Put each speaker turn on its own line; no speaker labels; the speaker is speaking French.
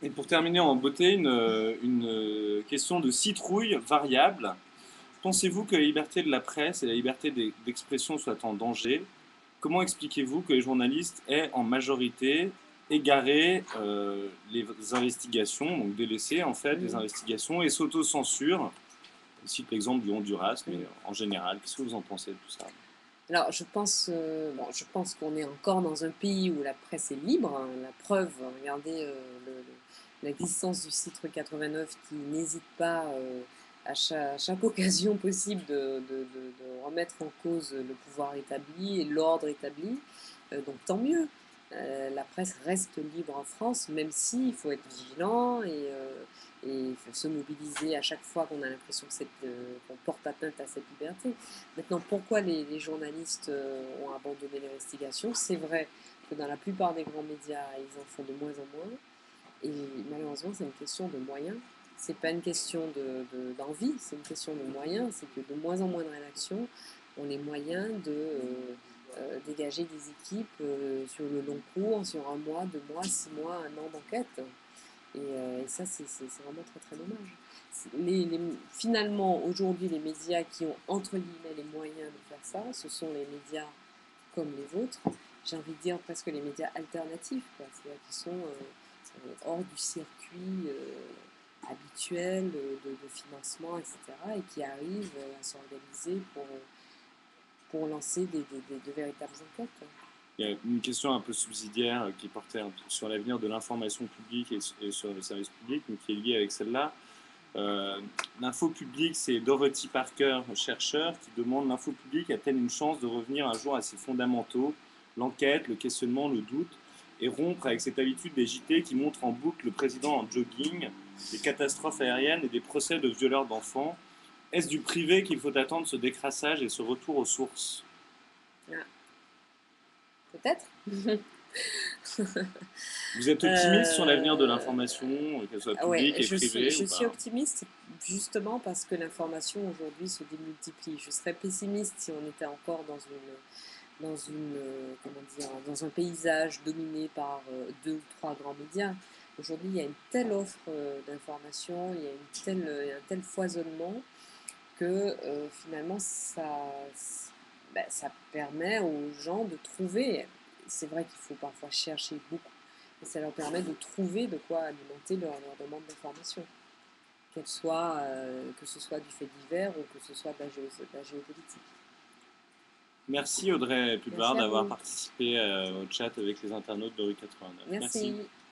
Et pour terminer en beauté, une question de citrouille variable. Pensez-vous que la liberté de la presse et la liberté d'expression soient en danger? Comment expliquez-vous que les journalistes aient en majorité égaré les investigations, donc délaissé en fait les
Mm,
investigations et s'auto-censurent? Je cite l'exemple du Honduras, mais
mm.
en général, qu'est-ce que vous en pensez de tout ça?
Alors, je pense qu'on est encore dans un pays où la presse est libre, hein. La preuve, regardez l'existence du Citre 89 qui n'hésite pas à chaque occasion possible de remettre en cause le pouvoir établi et l'ordre établi. Donc tant mieux. La presse reste libre en France, même si il faut être vigilant et il faut se mobiliser à chaque fois qu'on a l'impression qu'on porte atteinte à cette liberté. Maintenant, pourquoi les journalistes ont abandonné l'investigation? C'est vrai que dans la plupart des grands médias, ils en font de moins en moins. Et malheureusement, c'est une question de moyens. C'est pas une question d'envie, c'est une question de moyens. C'est que de moins en moins de rédactions ont les moyens de dégager des équipes sur le long cours, sur un mois, 2 mois, 6 mois, un an d'enquête. Et ça, c'est vraiment très très dommage. Finalement, aujourd'hui, les médias qui ont entre guillemets les moyens de faire ça, ce sont les médias comme les vôtres. J'ai envie de dire presque les médias alternatifs, c'est-à-dire qui sont hors du circuit habituel de financement, etc., et qui arrivent à s'organiser pour lancer de véritables enquêtes, quoi.
Il y a une question un peu subsidiaire qui portait sur l'avenir de l'information publique et sur le service public, mais qui est liée avec celle-là. L'info publique, c'est Dorothy Parker, chercheur, qui demande: l'info publique a-t-elle une chance de revenir un jour à ses fondamentaux, l'enquête, le questionnement, le doute, et rompre avec cette habitude des JT qui montrent en boucle le président en jogging, des catastrophes aériennes et des procès de violeurs d'enfants? Est-ce du privé qu'il faut attendre ce décrassage et ce retour aux sources?
Ah, peut-être.
Vous êtes optimiste sur l'avenir de
euh,
l'information, qu'elle soit
ouais,
publique et privée
je
ou
suis
pas?
optimiste justement parce que l'information aujourd'hui se démultiplie. Je serais pessimiste si on était encore comment dire, dans un paysage dominé par deux ou trois grands médias. Aujourd'hui, il y a une telle offre d'informations, il y a un tel foisonnement que finalement ça permet aux gens de trouver. C'est vrai qu'il faut parfois chercher beaucoup, mais ça leur permet de trouver de quoi alimenter leur demande d'information, que ce soit du fait divers ou que ce soit de la géopolitique.
Merci Audrey
Merci
Pulvar
à
d'avoir
vous.
participé au chat avec les internautes de Rue 89. Merci.
Merci.